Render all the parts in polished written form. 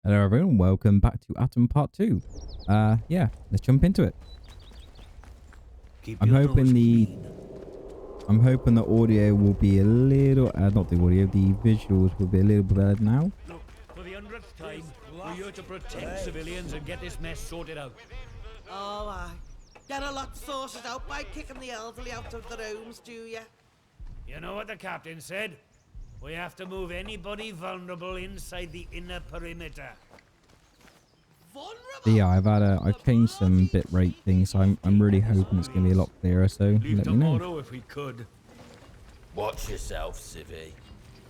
Hello everyone, welcome back to Atom Part 2. Yeah, let's jump into it. I'm hoping the audio will be a little, not the audio, the visuals will be a little bit better now. Look, for the 100th time, we're here to protect civilians and get this mess sorted out. Oh, aye. Get a lot sorted out by kicking the elderly out of their homes, do you? You know what the captain said? We have to move anybody vulnerable inside the inner perimeter. Vulnerable? Yeah, I've changed some bitrate things, so I'm really hoping it's gonna be a lot clearer. So Leave let me know. tomorrow if we could. Watch yourself, Civvy.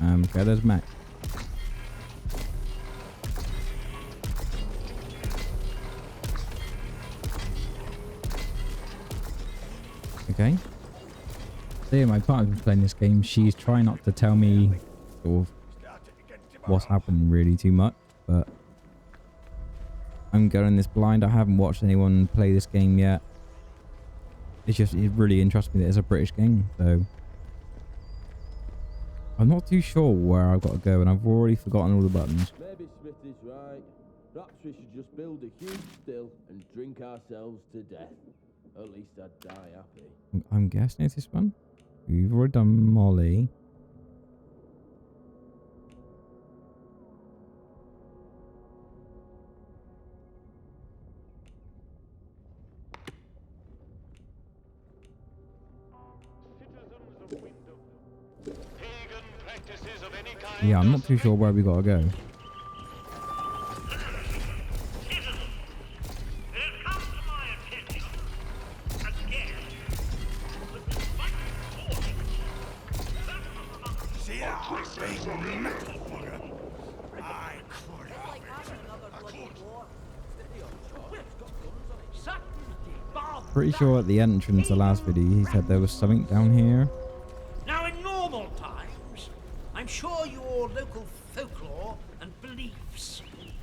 Okay, there's Mac. Okay. So yeah, my partner's been playing this game. She's trying not to tell me sort of what's happening really too much, but I'm going this blind. I haven't watched anyone play this game yet. It really interests me that it's a British game, so I'm not too sure where I've got to go, and I've already forgotten all the buttons. Maybe Smith is right. Perhaps we should just build a huge still and drink ourselves to death. At least I'd die happy. I'm guessing it's this one. We've already done Molly. Yeah, I'm not too sure where we gotta go. Pretty sure at the entrance, the last video, he said there was something down here. Now, in normal times, I'm sure your local folklore and beliefs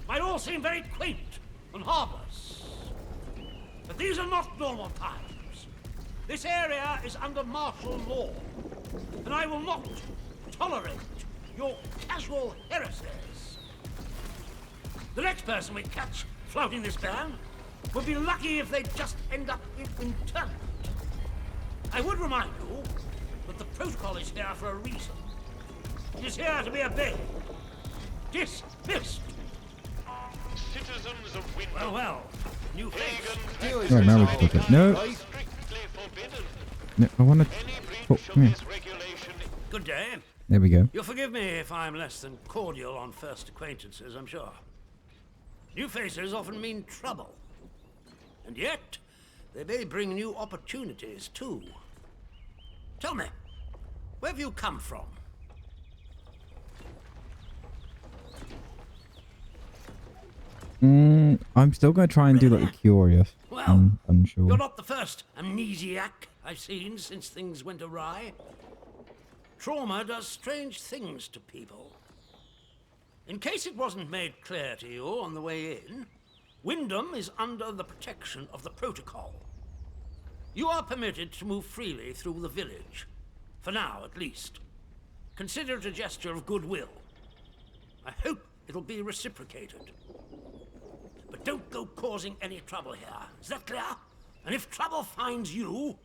might all seem very quaint and harmless. But these are not normal times. This area is under martial law, and I will not tolerate your casual heresies. The next person we catch flouting this ban would be lucky if they just end up in internment. I would remind you that the protocol is here for a reason. It is here to be obeyed. Dismissed. Citizens of Window. Well, new face. Oh, now we can no. Strictly forbidden. No, I want to Any talk. breach Come of here. this regulation. Good day. There we go. You'll forgive me if I'm less than cordial on first acquaintances, I'm sure. New faces often mean trouble. And yet, they may bring new opportunities, too. Tell me, where have you come from? I'm still going to try and do like the curious. Well, I'm unsure. You're not the first amnesiac I've seen since things went awry. Trauma does strange things to people. In case it wasn't made clear to you on the way in, Wyndham is under the protection of the protocol. You are permitted to move freely through the village. For now, at least. Consider it a gesture of goodwill. I hope it'll be reciprocated. But don't go causing any trouble here. Is that clear? And if trouble finds you,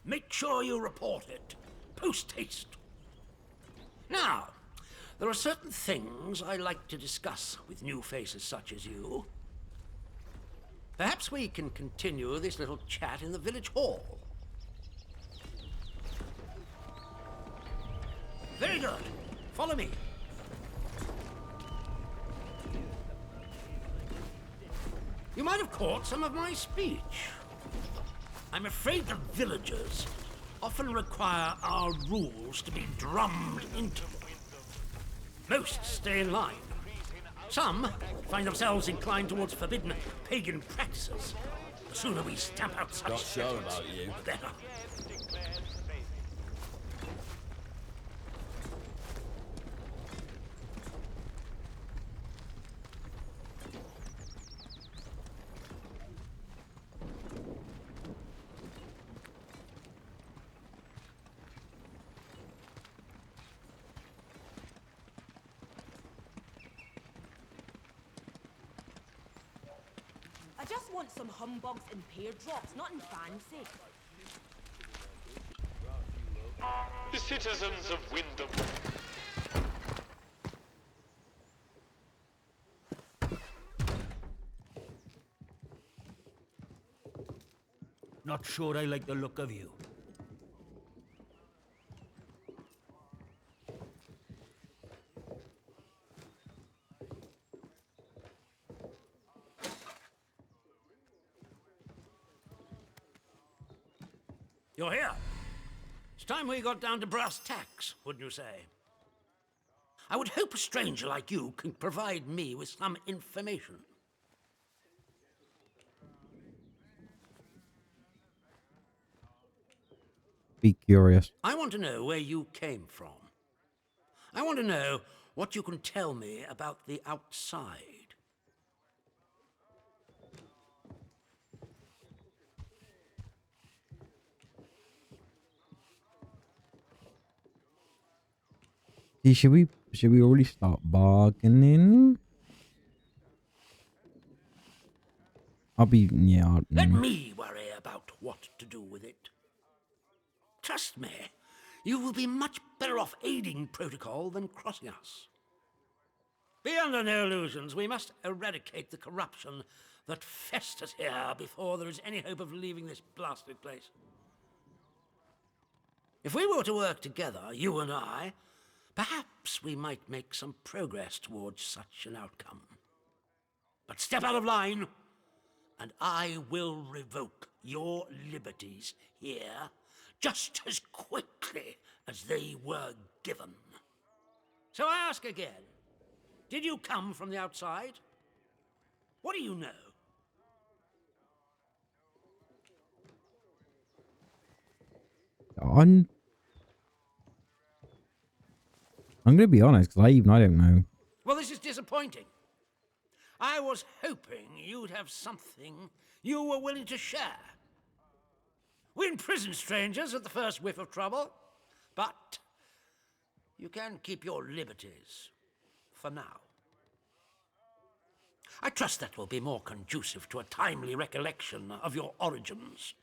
make sure you report it. Post haste. Now, there are certain things I like to discuss with new faces such as you. Perhaps we can continue this little chat in the village hall. Very good. Follow me. You might have caught some of my speech. I'm afraid the villagers often require our rules to be drummed into them. Most stay in line. Some find themselves inclined towards forbidden pagan practices. The sooner we stamp out such Not sure methods, about you. the better. I just want some humbugs and pear drops, nothing fancy. The citizens of Wyndham. Not sure I like the look of you. You're here. It's time we got down to brass tacks, wouldn't you say? I would hope a stranger like you can provide me with some information. Be curious. I want to know where you came from. I want to know what you can tell me about the outside. See, should we already start bargaining? Let me worry about what to do with it. Trust me, you will be much better off aiding protocol than crossing us. Be under no illusions. We must eradicate the corruption that festers here before there is any hope of leaving this blasted place. If we were to work together, you and I, perhaps we might make some progress towards such an outcome. But step out of line, and I will revoke your liberties here just as quickly as they were given. So I ask again, did you come from the outside? What do you know? I'm gonna be honest, because I don't know. Well, this is disappointing. I was hoping you'd have something you were willing to share. We imprison strangers at the first whiff of trouble, but you can keep your liberties for now. I trust that will be more conducive to a timely recollection of your origins.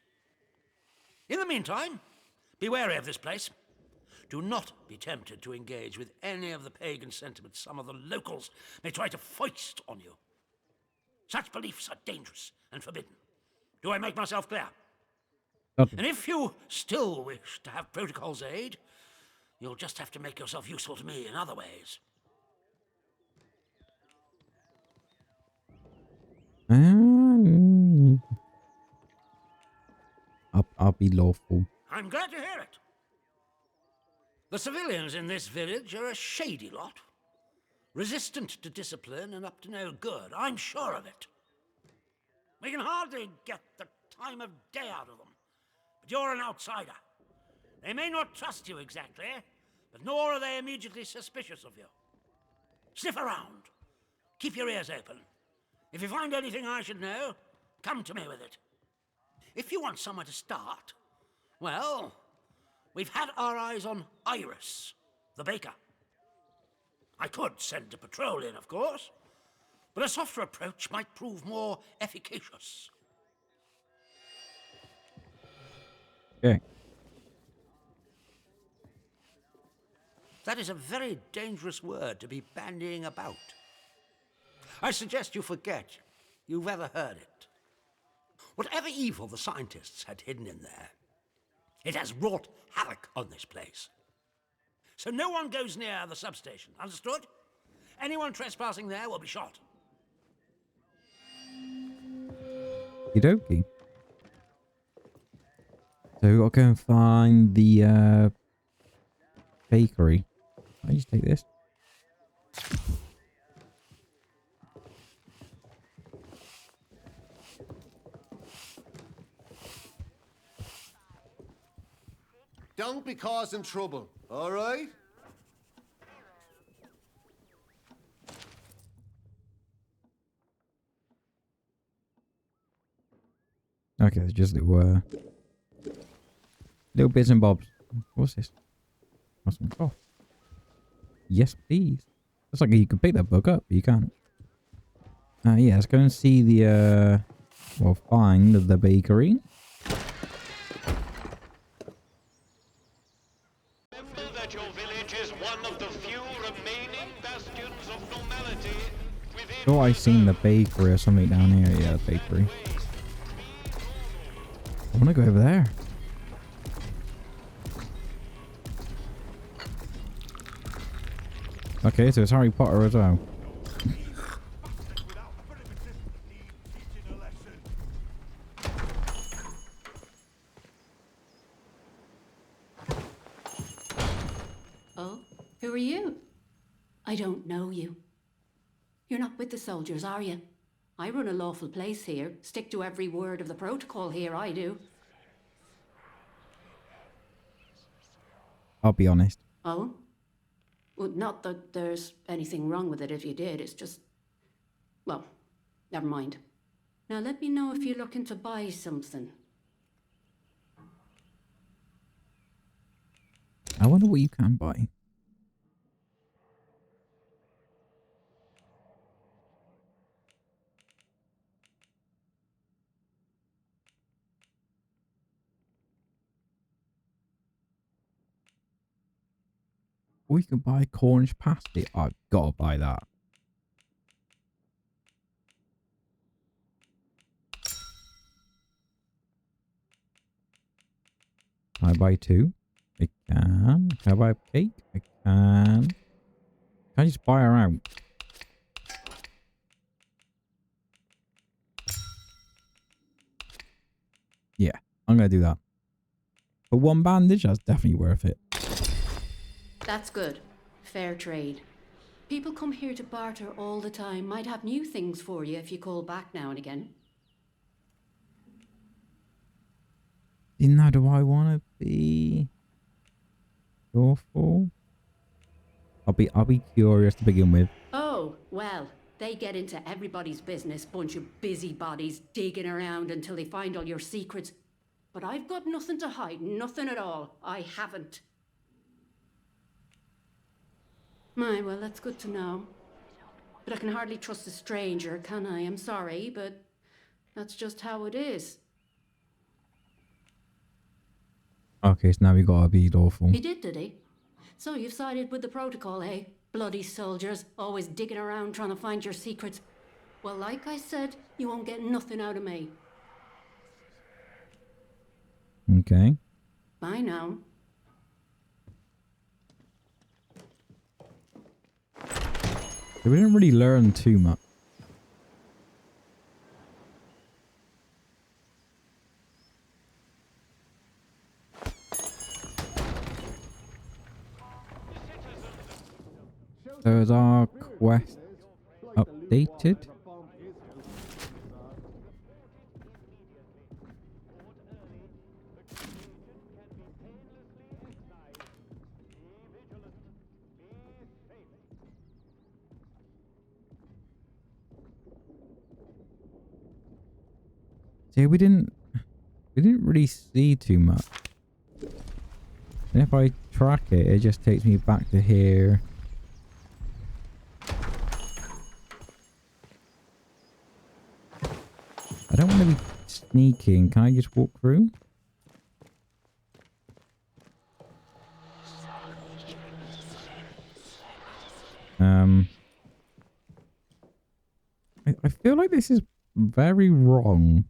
In the meantime, be wary of this place. Do not be tempted to engage with any of the pagan sentiments some of the locals may try to foist on you. Such beliefs are dangerous and forbidden. Do I make myself clear? And if you still wish to have protocol's aid, you'll just have to make yourself useful to me in other ways. I'll be lawful. I'm glad to hear it. The civilians in this village are a shady lot. Resistant to discipline and up to no good. I'm sure of it. We can hardly get the time of day out of them. But you're an outsider. They may not trust you exactly, but nor are they immediately suspicious of you. Sniff around. Keep your ears open. If you find anything I should know, come to me with it. If you want somewhere to start, well, we've had our eyes on Iris, the baker. I could send a patrol in, of course, but a softer approach might prove more efficacious. Okay. That is a very dangerous word to be bandying about. I suggest you forget you've ever heard it. Whatever evil the scientists had hidden in there, it has wrought havoc on this place. So no one goes near the substation, understood? Anyone trespassing there will be shot. Okey-dokey. So we've got to go and find the bakery. I just take this. Don't be causing trouble, all right? Okay, it's just little bits and bobs. What's this? Awesome. Oh. Yes, please. Looks like you can pick that book up, but you can't. Yeah, let's go and see the We'll find the bakery. Remember that your village is one of the few remaining bastions of normality within. Thought I seen the bakery or something down here. Yeah, the bakery. I want to go over there. Okay, so it's Harry Potter as well. Oh, who are you? I don't know you. You're not with the soldiers, are you? I run a lawful place here. Stick to every word of the protocol here, I do. I'll be honest. Oh? Well, not that there's anything wrong with it if you did. It's just... Well, never mind. Now let me know if you're looking to buy something. I wonder what you can buy. We can buy Cornish pasty. I've got to buy that. Can I buy two? I can. Can I buy a cake? I can. Can I just buy her out? Yeah, I'm going to do that. For one bandage, that's definitely worth it. That's good. Fair trade. People come here to barter all the time. Might have new things for you if you call back now and again. Now, do I want to be awful? I'll be curious to begin with. Oh, well, they get into everybody's business, bunch of busybodies digging around until they find all your secrets. But I've got nothing to hide, nothing at all. I haven't. My, well, that's good to know. But I can hardly trust a stranger, can I? I'm sorry, but that's just how it is. Okay, so now we gotta be lawful. He did he? So you've sided with the protocol, eh? Bloody soldiers, always digging around trying to find your secrets. Well, like I said, you won't get nothing out of me. Okay. Bye now. So we didn't really learn too much. So is our quest updated? See, we didn't really see too much. And if I track it, it just takes me back to here. I don't want to be sneaking. Can I just walk through? I feel like this is very wrong.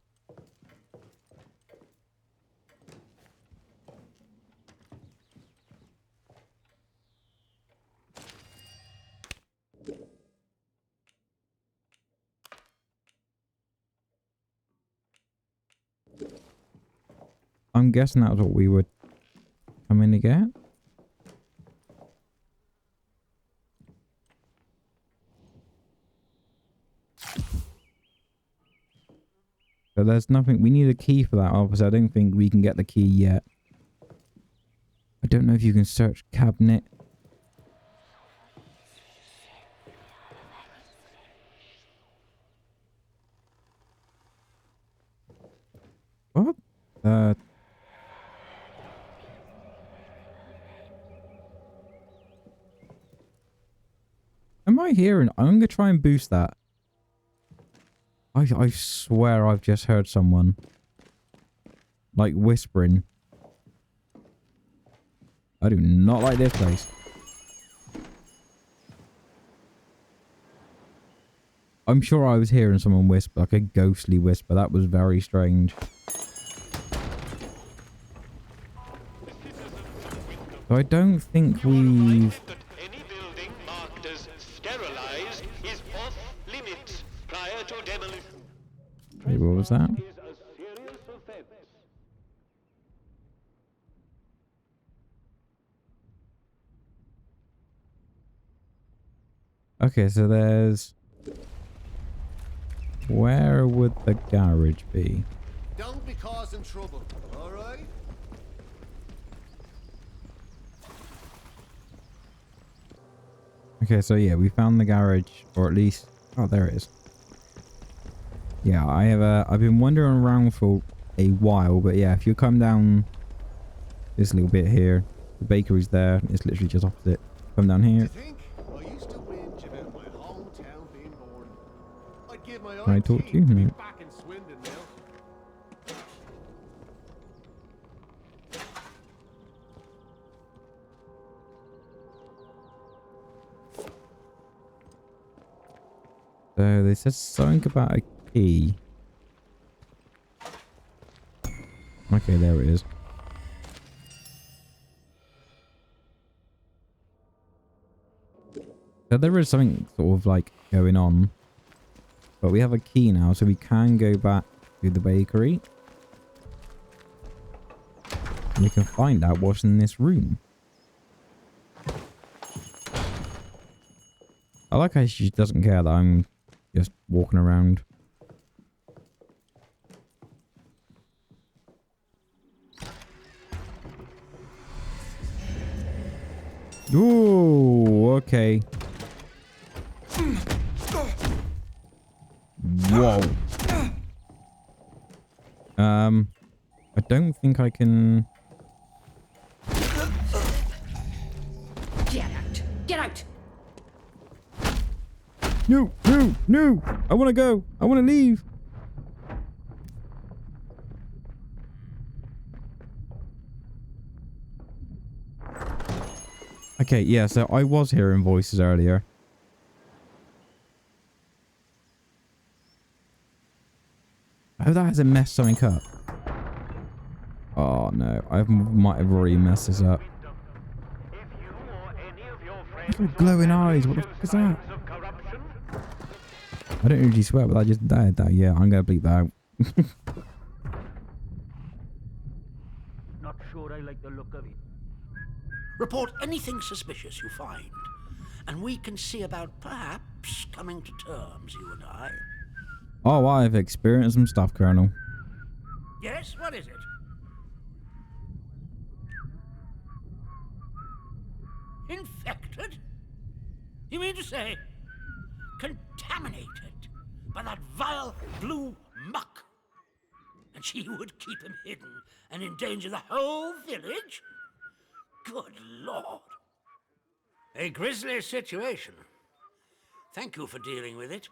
I'm guessing that's what we would come in to get. So there's nothing. We need a key for that. Obviously, I don't think we can get the key yet. I don't know if you can search cabinet. What? Am I hearing? I'm gonna try and boost that. I swear I've just heard someone. Like whispering. I do not like this place. I'm sure I was hearing someone whisper, like a ghostly whisper. That was very strange. So I don't think we've... Any building marked as sterilized is off limits prior to demolition. Wait, what was that? Is a serious offense. Okay, so there's... Where would the garage be? Don't be causing trouble, all right? Okay, so yeah, we found the garage, or at least... Oh, there it is. Yeah, I've been wandering around for a while, but yeah, if you come down this little bit here, the bakery's there. It's literally just opposite. Come down here. Think? I used to whinge about my hometown being born. I'd give my Can I own talk to team you? to be No. back in Swindon now. So they said something about a key. Okay, there it is. So there is something sort of like going on. But we have a key now, so we can go back to the bakery. And we can find out what's in this room. I like how she doesn't care that I'm just walking around. Ooh, okay. Whoa. I don't think I can... Get out! Get out! No, no, no! I want to go! I want to leave! Okay, yeah, so I was hearing voices earlier. Oh, that hasn't messed something up. Oh no, I might have already messed this up. Look at glowing eyes, what the fuck is that? I don't usually swear, but I just died that. Yeah, I'm gonna bleep that out. Not sure I like the look of it. Report anything suspicious you find, and we can see about perhaps coming to terms, you and I. Oh, I've experienced some stuff, Colonel. Yes, what is it? Infected? You mean to say contaminated by that vile blue muck? And she would keep him hidden and endanger the whole village? Good Lord. A grisly situation. Thank you for dealing with it.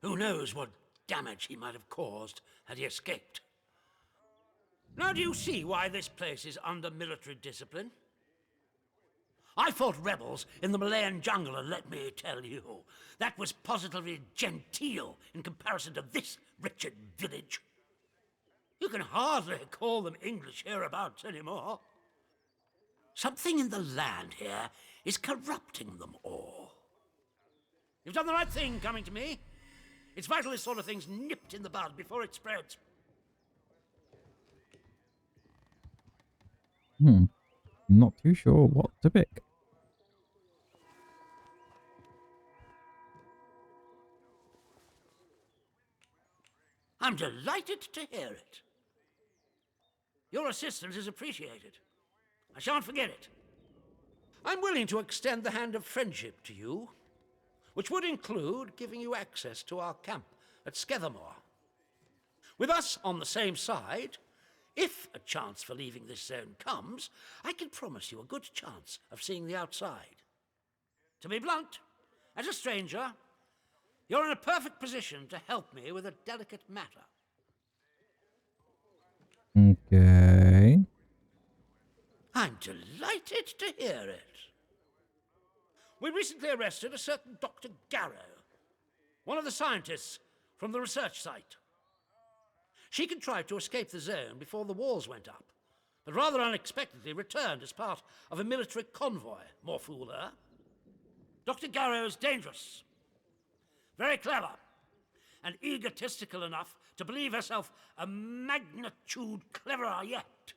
Who knows what damage he might have caused had he escaped. Now do you see why this place is under military discipline? I fought rebels in the Malayan jungle, and let me tell you, that was positively genteel in comparison to this wretched village. You can hardly call them English hereabouts anymore. Something in the land here is corrupting them all. You've done the right thing coming to me. It's vital this sort of thing's nipped in the bud before it spreads. Not too sure what to pick. I'm delighted to hear it. Your assistance is appreciated. I shan't forget it. I'm willing to extend the hand of friendship to you, which would include giving you access to our camp at Skethermore. With us on the same side, if a chance for leaving this zone comes, I can promise you a good chance of seeing the outside. To be blunt, as a stranger, You're in a perfect position to help me with a delicate matter. Okay. I'm delighted to hear it. We recently arrested a certain Dr. Garrow, one of the scientists from the research site. She contrived to escape the zone before the walls went up, but rather unexpectedly returned as part of a military convoy. More fool her. Dr. Garrow is dangerous, very clever, and egotistical enough to believe herself a magnitude cleverer yet.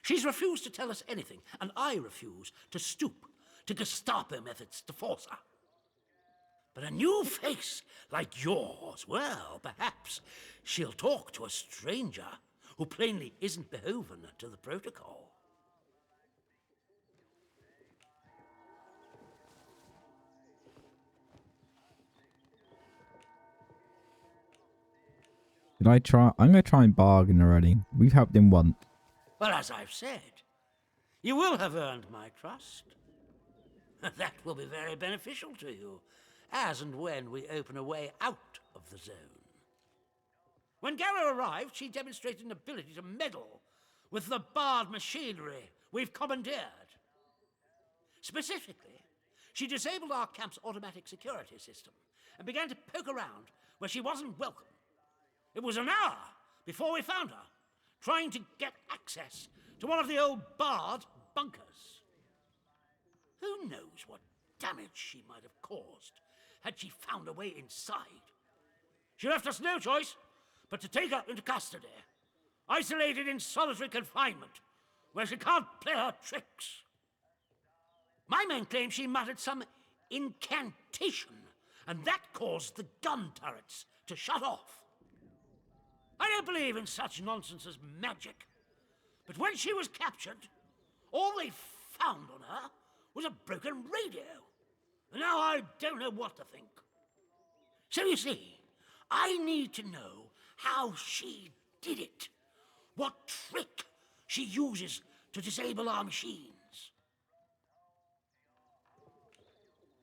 She's refused to tell us anything, and I refuse to stoop to Gestapo methods to force her. But a new face like yours, well, perhaps she'll talk to a stranger who plainly isn't beholden to the protocol. Did I try? I'm going to try and bargain already. We've helped him once. Well, as I've said, you will have earned my trust. That will be very beneficial to you, as and when we open a way out of the zone. When Garrow arrived, she demonstrated an ability to meddle with the barred machinery we've commandeered. Specifically, she disabled our camp's automatic security system and began to poke around where she wasn't welcome. It was an hour before we found her, trying to get access to one of the old barred bunkers. Who knows what damage she might have caused had she found a way inside. She left us no choice but to take her into custody, isolated in solitary confinement, where she can't play her tricks. My men claim she muttered some incantation, and that caused the gun turrets to shut off. I don't believe in such nonsense as magic, but when she was captured, all they found on her was a broken radio. And now I don't know what to think. So you see, I need to know how she did it. What trick she uses to disable our machines.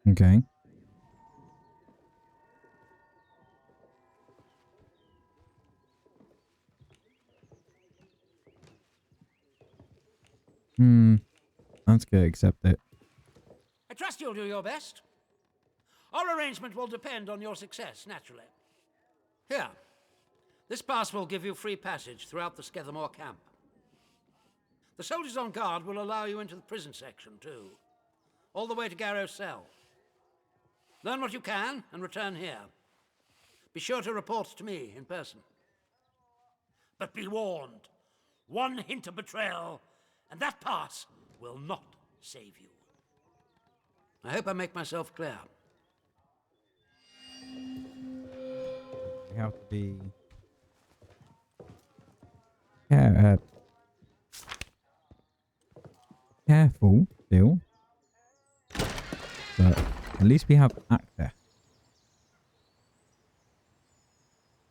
Okay. That's good. Accept it. I trust you'll do your best. Our arrangement will depend on your success, naturally. Here, this pass will give you free passage throughout the Skethamore camp. The soldiers on guard will allow you into the prison section, too, all the way to Garrow's cell. Learn what you can and return here. Be sure to report to me in person. But be warned, one hint of betrayal, and that pass will not save you. I hope I make myself clear. We have to be careful still, but at least we have access.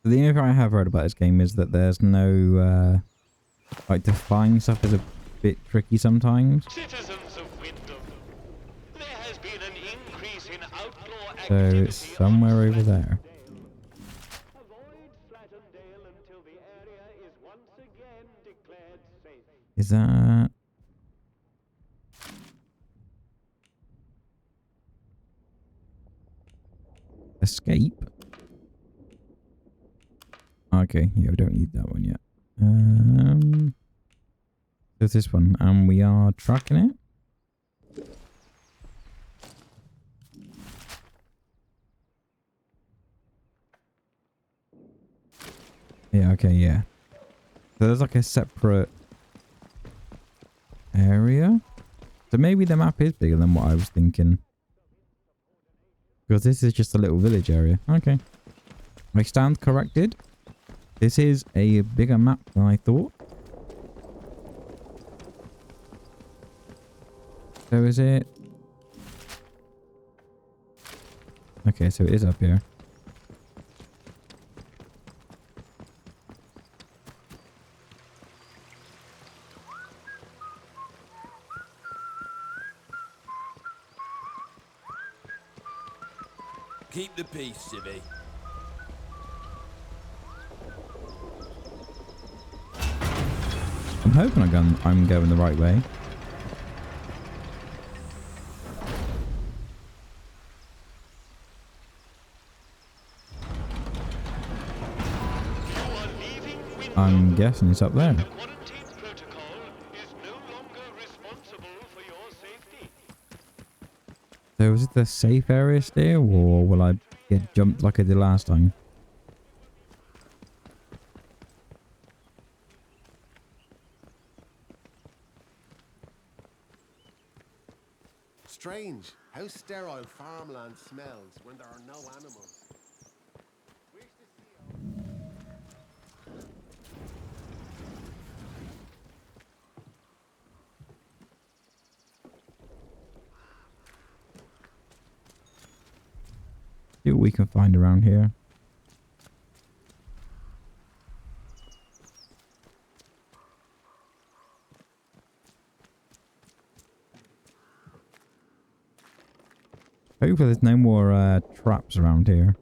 The only thing I have heard about this game is that there's no like defying stuff is a bit tricky sometimes. Citizens of Wyndham, there has been an increase in outlaw So activity it's somewhere over there. Avoid Slattendale until the area is once again declared safe. Is that escape? Okay, yeah, we don't need that one yet. There's this one, and we are tracking it. Yeah, okay, yeah. So there's like a separate area. So maybe the map is bigger than what I was thinking. Because this is just a little village area. Okay. I stand corrected. This is a bigger map than I thought. So is it? Okay, so it is up here. Keep the peace, Civvy. I'm hoping I'm going the right way. I'm guessing it's up there. The quarantine protocol is no longer responsible for your safety. So is it the safe area still, or will I get jumped like I did last time? Strange how sterile farmland smells when there are no animals. See what we can find around here. Hopefully there's no more traps around here.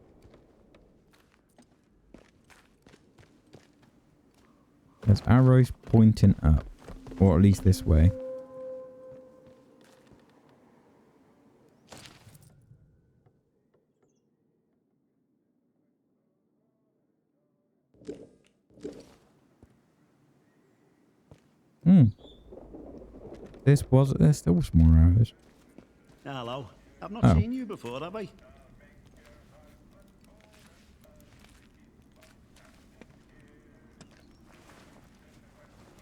There's arrows pointing up. Or at least this way. There's still some more arrows. Hello. I've not Oh. seen you before, have I?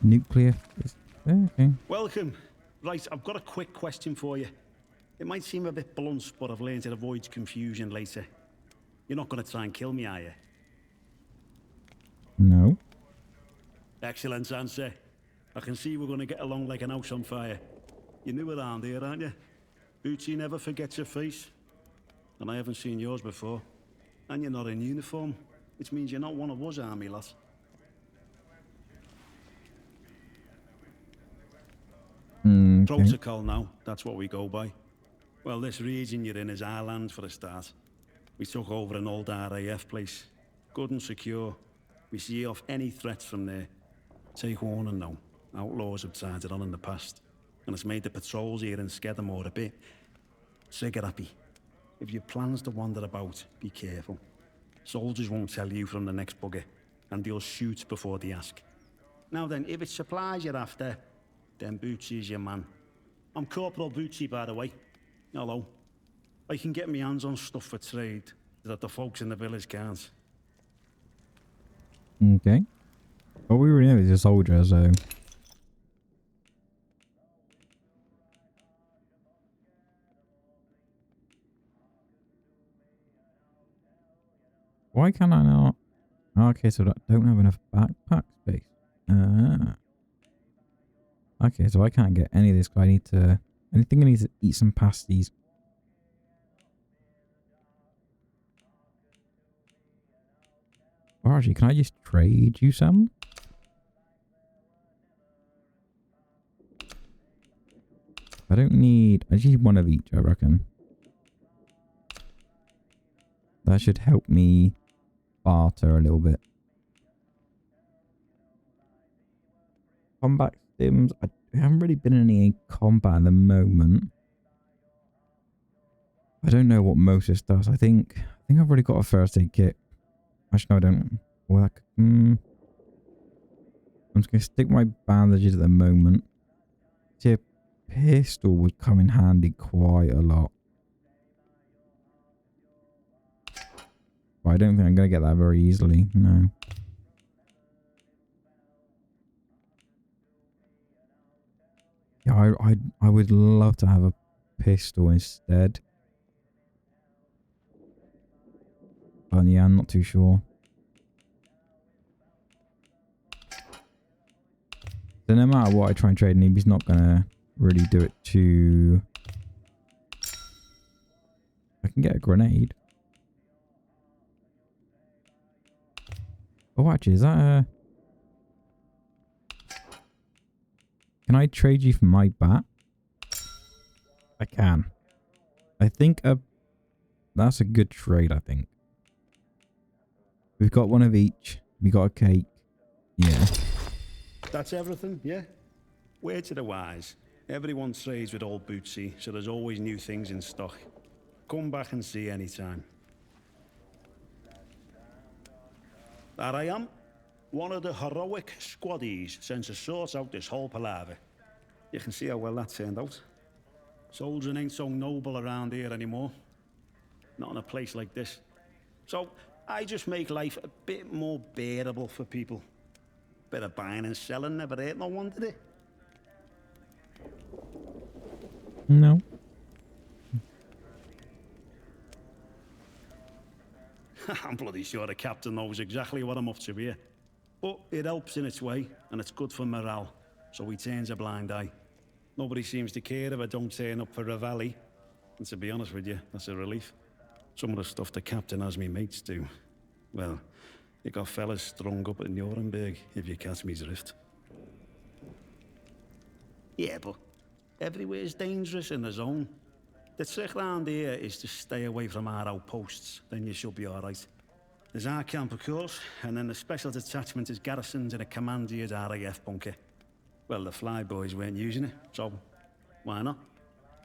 Nuclear. Okay. Welcome. Right, I've got a quick question for you. It might seem a bit blunt, but I've learned it avoids confusion later. You're not going to try and kill me, are you? No. Excellent answer. I can see we're going to get along like an house on fire. You're new around here, aren't you? Bootsy never forgets your face. And I haven't seen yours before. And you're not in uniform, which means you're not one of us army lads. Okay. Protocol now, that's what we go by. Well, this region you're in is our land for a start. We took over an old RAF place. Good and secure. We see off any threats from there. Take warning now. Outlaws have tried it on in the past. And it's made the patrols here in Skedamore a bit trigger-happy. If you have plans to wander about, be careful. Soldiers won't tell you from the next bugger, and they'll shoot before they ask. Now then, if it's supplies you're after, then Bootsy's your man. I'm Corporal Bootsy, by the way. Hello. I can get my hands on stuff for trade that the folks in the village can't. Okay. Well, we already know he's a soldier, so... Why can I not? Okay, so I don't have enough backpack space. Okay, so I can't get any of this because I need to... I think I need to eat some pasties. Or actually, can I just trade you some? I don't need... I just need one of each, I reckon. That should help me barter a little bit. Combat stims. I haven't really been in any combat at the moment. I don't know what most of this does. I think I've already got a first aid kit. Actually, no, I don't. Well, I'm just going to stick my bandages at the moment. See, a pistol would come in handy quite a lot. But I don't think I'm going to get that very easily. No. Yeah, I would love to have a pistol instead. But yeah, I'm not too sure. So no matter what I try and trade him, he's not going to really do it too... I can get a grenade. Oh, actually, is that a... Can I trade you for my bat? I can. I think a That's a good trade, I think. We've got one of each. We got a cake. Yeah. That's everything, yeah? Word to the wise. Everyone trades with old Bootsy, so there's always new things in stock. Come back and see anytime. There I am. One of the heroic squaddies sent to sort out this whole palaver. You can see how well that turned out. Soldiering ain't so noble around here anymore. Not in a place like this. So, I just make life a bit more bearable for people. Bit of buying and selling never hurt no one, did it? No. I'm bloody sure the captain knows exactly what I'm up to here. But it helps in its way, and it's good for morale, so he turns a blind eye. Nobody seems to care if I don't turn up for Revelli. And to be honest with you, that's a relief. Some of the stuff the captain has me mates do. Well, you got fellas strung up at Nuremberg, if you catch me drift. Yeah, but everywhere's dangerous in the zone. The trick round here is to stay away from our outposts, then you should be alright. There's our camp, of course, and then the special detachment is garrisoned in a commandeered RAF bunker. Well, the flyboys weren't using it, so why not?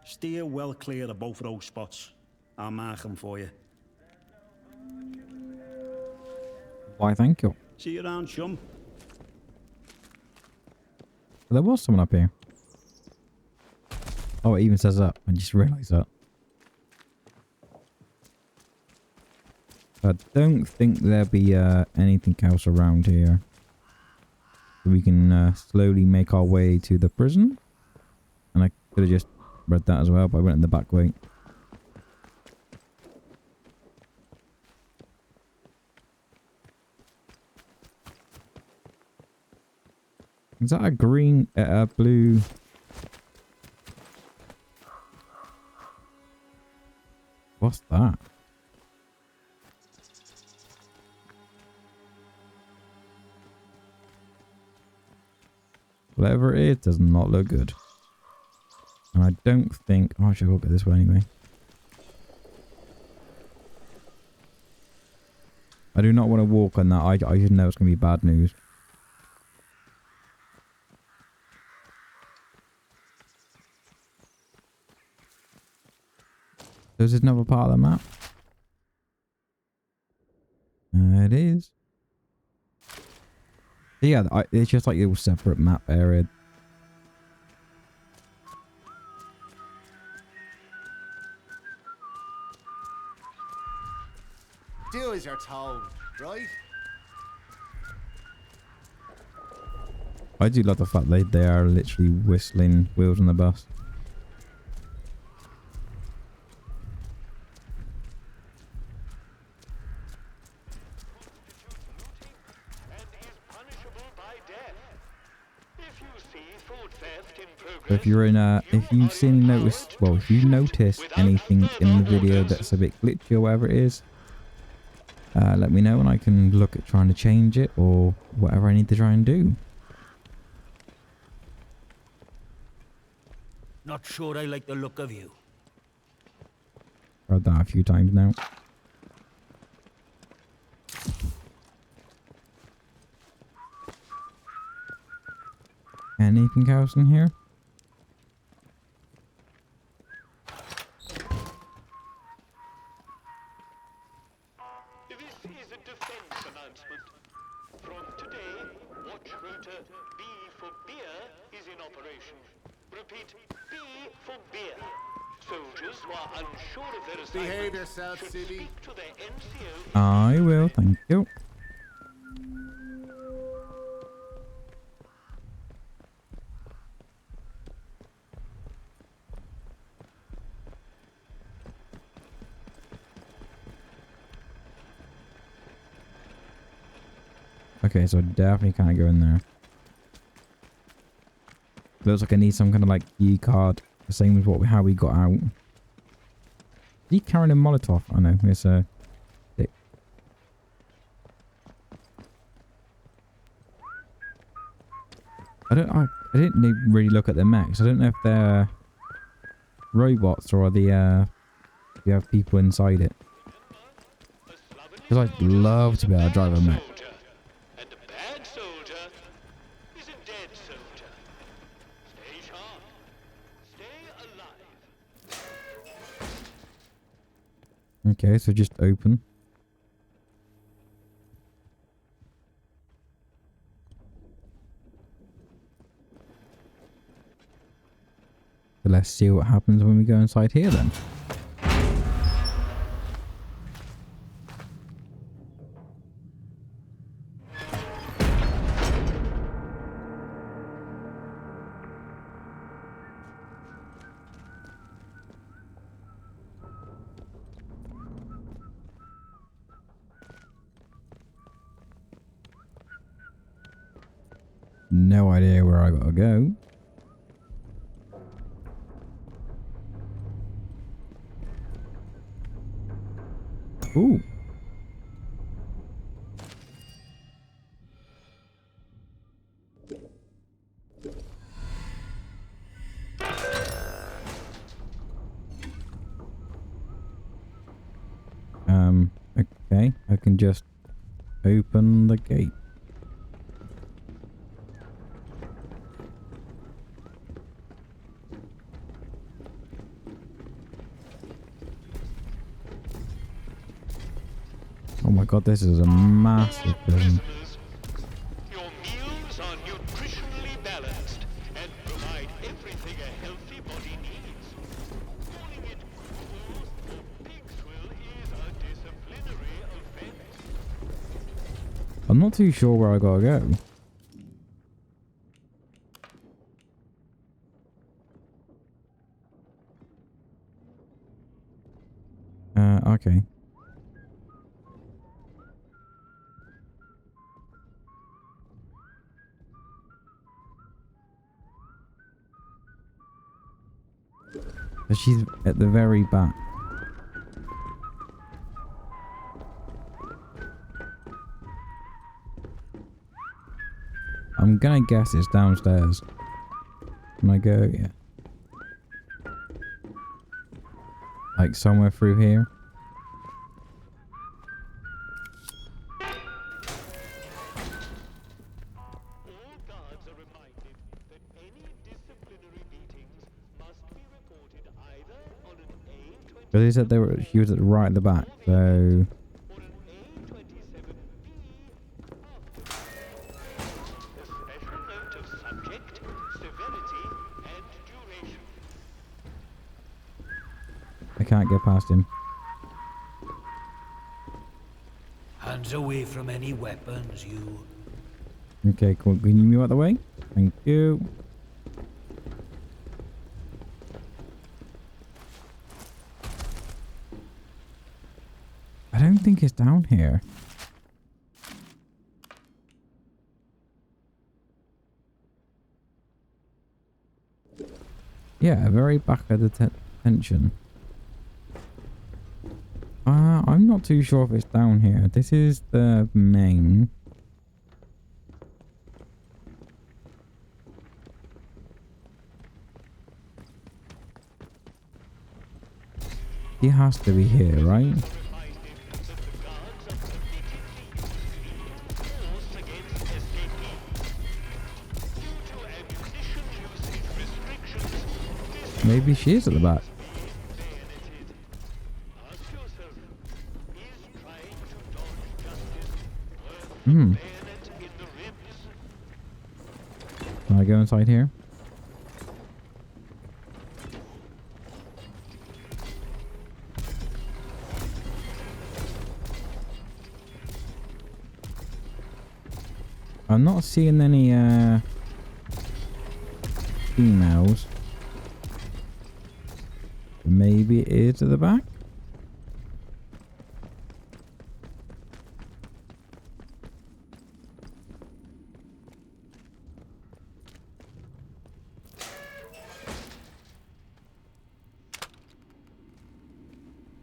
Steer well clear of both of those spots. I'll mark them for you. Why, thank you. See you around, chum. There was someone up here. Oh, it even says that. I just realised that. I don't think there'll be anything else around here. We can slowly make our way to the prison. And I could have just read that as well, but I went in the back way. Is that a green, blue? What's that? Whatever it is, does not look good. And I don't think... Oh, I should go this way anyway. I do not want to walk on that. I should know it's going to be bad news. Is this another part of the map? It is. Yeah, it's just like a little separate map area. Do as you're told, right? I do love the fact they are literally whistling wheels on the bus. So if you're in if you've seen notice, well, if you notice anything in the video that's a bit glitchy or whatever it is, let me know and I can look at trying to change it or whatever I need to try and do. Not sure I like the look of you. Heard that a few times now. Anything else in here? This is a defense announcement. From today, watch rotor B for beer is in operation. Repeat, B for beer. Soldiers who are unsure of their assignment Behave yourself, should Sibby. speak to their NCO. I will, thank you. Okay, so I definitely can't go in there. Looks like I need some kind of like key card. The same as how we got out. Is he carrying a Molotov? I know, it's a... I didn't really look at the mechs. I don't know if they're robots or the you have people inside it. Because I'd love to be able to drive a mech. And a bad soldier is a dead soldier. Stay sharp. Stay alive. Okay, so just open. So let's see what happens when we go inside here then. No idea where I gotta go. Ooh. Okay, I can just open the gate. Oh my god, this is a massive prison. Your meals are nutritionally balanced and provide everything a healthy body needs. Calling it cruel or pig swill is a disciplinary offense. I'm not too sure where I gotta go. Okay. So she's at the very back. I'm gonna guess it's downstairs. Can I go? Yeah. Like somewhere through here. All guards are reminded that any disciplinary beatings must be reported either on an A27 But they said she was right at the back, so or an A27B after. A special note of subject, severity, and duration. I can't get past him. Hands away from any weapons, you. Okay, cool. Can you move out the way? Thank you. I don't think it's down here. Yeah, very back of the detention. I'm not too sure if it's down here. This is the main. He has to be here, right? Maybe she is at the back. Hmm. Can I go inside here? I'm not seeing any females. Maybe it is at the back.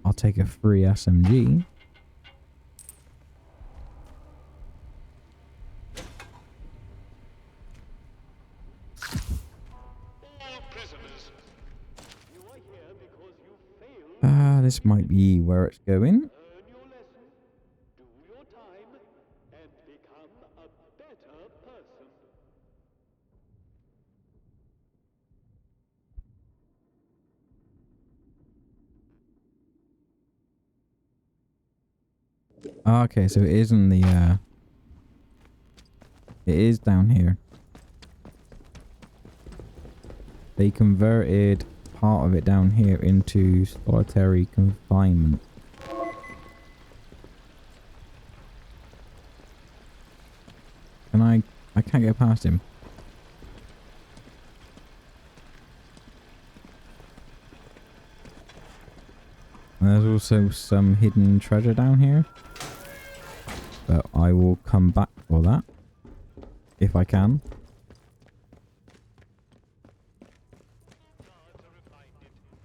I'll take a free SMG. this might be where it's going. Learn your lesson, do your time, and become a better person. Oh, okay, so it is in the, it is down here. They converted part of it down here into solitary confinement. Can I can't get past him. And there's also some hidden treasure down here. But I will come back for that. If I can.